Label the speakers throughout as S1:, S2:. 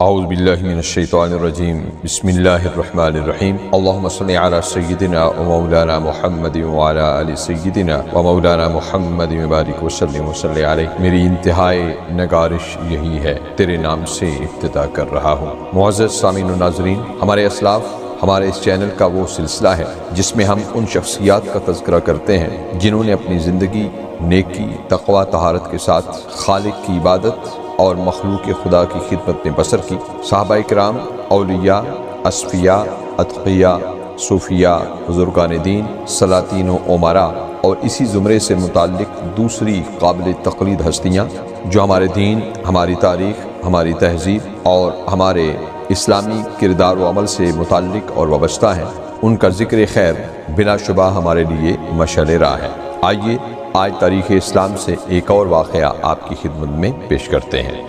S1: اعوذ باللہ من الشیطان الرجیم بسم اللہ الرحمن الرحیم اللہم صلی علی سیدنا و مولانا محمد وعلی آل سیدنا و مولانا محمد مبارک وسلم وصلی علیہ۔ میری انتہائی نگارش یہی ہے، تیرے نام سے ابتدا کر رہا ہوں۔ معزز سامعین و ناظرین، ہمارے اسلاف ہمارے اس چینل کا وہ سلسلہ ہے جس میں ہم ان شخصیات کا تذکرہ کرتے ہیں جنہوں نے اپنی زندگی نیکی، تقوی، طہارت کے ساتھ خالق کی عبادت اور مخلوق خدا کی خدمت میں بسر کی۔ صحابہ کرام، اولیاء، اصفیاء، اتقیاء، صوفیاء، بزرگان دین، سلاطین و امراء اور اسی زمرے سے متعلق دوسری قابل تقلید ہستیاں جو ہمارے دین، ہماری تاریخ، ہماری تہذیب اور ہمارے اسلامی کردار و عمل سے متعلق اور وابستہ ہیں، ان کا ذکر خیر بلا شبہ ہمارے لیے مشعل راہ ہے۔ آئیے آج تاریخ اسلام سے ایک اور واقعہ آپ کی خدمت میں پیش کرتے ہیں۔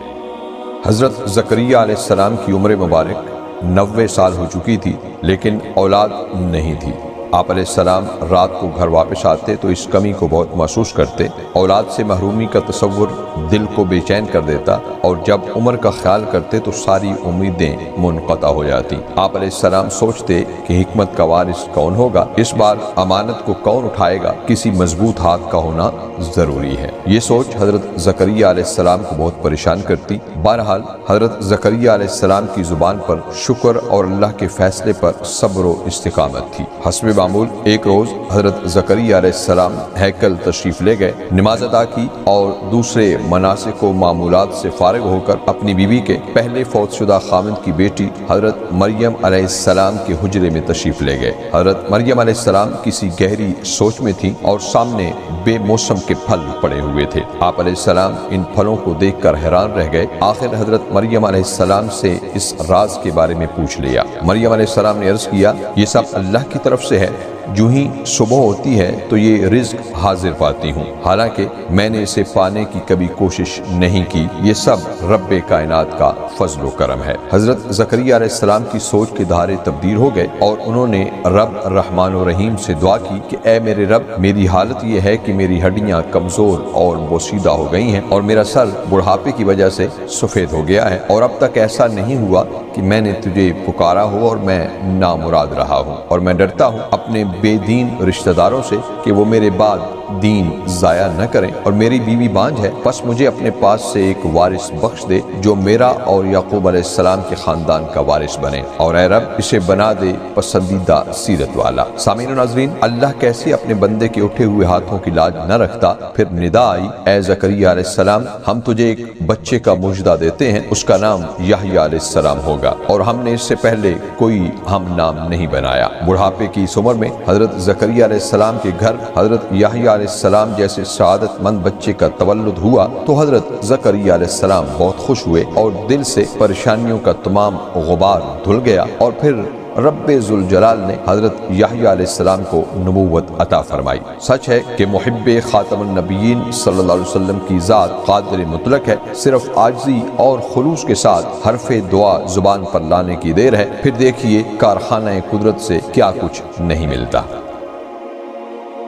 S1: حضرت زکریا علیہ السلام کی عمر مبارک 90 سال ہو چکی تھی، لیکن اولاد نہیں تھی۔ آپ علیہ السلام رات کو گھر واپس آتے تو اس کمی کو بہت محسوس کرتے۔ اولاد سے محرومی کا تصور دل کو بے چین کر دیتا، اور جب عمر کا خیال کرتے تو ساری امیدیں منقطع ہو جاتی۔ آپ علیہ السلام سوچتے کہ حکمت کا وارث کون ہوگا، اس بار امانت کو کون اٹھائے گا، کسی مضبوط ہاتھ کا ہونا ضروری ہے۔ یہ سوچ حضرت زکریا علیہ السلام کو بہت پریشان کرتی۔ بہرحال حضرت زکریا علیہ السلام کی زبان پر شکر اور اللہ کے فیصلے پر صبر و استقامت تھی۔ حسب معمول ایک روز حضرت زکریا علیہ السلام ہیکل تشریف لے گئے، نماز ادا کی اور دوسرے مناسک و معمولات سے فارغ ہو کر اپنی بیوی کے پہلے فوت شدہ خاوند کی بیٹی حضرت مریم علیہ السلام کے حجرے میں تشریف لے گئے۔ حضرت مریم علیہ السلام کسی گہری سوچ میں تھی اور سامنے بے موسم کے پھل پڑے ہوئے تھے۔ آپ علیہ السلام ان پھلوں کو دیکھ کر حیران رہ گئے۔ آخر حضرت مریم علیہ السلام سے اس راز کے بارے میں پوچھ لیا۔ مریم علیہ السلام نے عرض کیا، یہ سب اللہ کی طرف سے ہے، جو ہی صبح ہوتی ہے تو یہ رزق حاضر پاتی ہوں، حالانکہ میں نے اسے پانے کی کبھی کوشش نہیں کی، یہ سب رب کائنات کا فضل و کرم ہے۔ حضرت زکریا علیہ السلام کی سوچ کے دھارے تبدیل ہو گئے اور انہوں نے رب رحمان و رحیم سے دعا کی کہ اے میرے رب، میری حالت یہ ہے کہ میری ہڈیاں کمزور اور بوسیدہ ہو گئی ہیں اور میرا سر بڑھاپے کی وجہ سے سفید ہو گیا ہے، اور اب تک ایسا نہیں ہوا کہ میں نے تجھے پکارا ہو اور میں نامراد رہا ہوں، اور میں ڈرتا ہوں اپنے بے دین رشتہ داروں سے کہ وہ میرے بعد دین ضائع نہ کریں، اور میری بیوی بانجھ ہے، پس مجھے اپنے پاس سے ایک وارث بخش دے جو میرا اور یعقوب علیہ السلام کے خاندان کا وارث بنے، اور اے رب اسے بنا دے پسندیدہ سیرت والا۔ سامعین و ناظرین، اللہ کیسے اپنے بندے کے اٹھے ہوئے ہاتھوں کی لاج نہ رکھتا۔ پھر ندا آئی، اے زکریا علیہ السلام، ہم تجھے ایک بچے کا مژدہ دیتے ہیں، اس کا نام یحییٰ علیہ السلام ہوگا، اور ہم نے اس سے پہلے کوئی ہم نام نہیں بنایا۔ بڑھاپے کی اس عمر میں حضرت زکریا علیہ السلام کے گھر حضرت یحییٰ علیہ السلام جیسے سعادت مند بچے کا تولد ہوا تو حضرت زکریا علیہ السلام بہت خوش ہوئے اور دل سے پریشانیوں کا تمام غبار دھل گیا، اور پھر رب ذوالجلال نے حضرت یحییٰ علیہ السلام کو نبوت عطا فرمائی۔ سچ ہے کہ محب خاتم النبیین صلی اللہ علیہ وسلم کی ذات قادر مطلق ہے، صرف عاجزی اور خلوص کے ساتھ حرف دعا زبان پر لانے کی دیر ہے، پھر دیکھیے کارخانہ قدرت سے کیا کچھ نہیں ملتا۔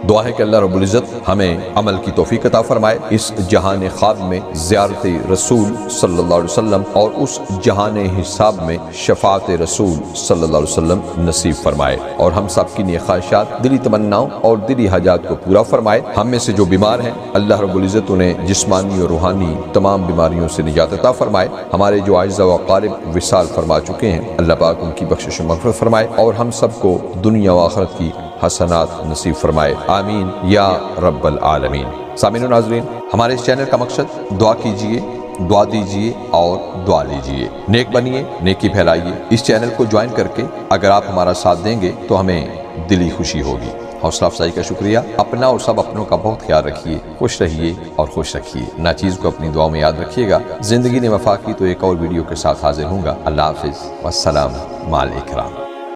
S1: دعا ہے کہ اللہ رب العزت ہمیں عمل کی توفیق عطا فرمائے، اس جہان خواب میں زیارت رسول صلی اللہ علیہ وسلم اور اس جہان حساب میں شفاعت رسول صلی اللہ علیہ وسلم نصیب فرمائے، اور ہم سب کی نیک خواہشات، دلی تمناؤں اور دلی حاجات کو پورا فرمائے۔ ہم میں سے جو بیمار ہیں اللہ رب العزت انہیں جسمانی اور روحانی تمام بیماریوں سے نجات عطا فرمائے۔ ہمارے جو اعزاء و اقارب وصال فرما چکے ہیں اللہ پاک ان کی بخشش و مغفرت فرمائے، اور ہم سب کو دنیا و آخرت کی حسنات نصیب فرمائے، آمین یا رب العالمین۔ سامعین و ناظرین، ہمارے اس چینل کا مقصد دعا کیجئے، دعا دیجئے اور دعا لیجئے، نیک بنیے، نیکی پھیلائیے۔ اس چینل کو جوائن کر کے اگر آپ ہمارا ساتھ دیں گے تو ہمیں دلی خوشی ہوگی۔ حوصلہ افزائی کا شکریہ۔ اپنا اور سب اپنوں کا بہت خیال رکھیے، خوش رہیے اور خوش رکھیے۔ ناچیز کو اپنی دعاؤں میں یاد رکھیے گا۔ زندگی نے وفا کی تو ایک اور ویڈیو کے ساتھ حاضر ہوں گا۔ اللہ حافظ والسلام مع الاکرام۔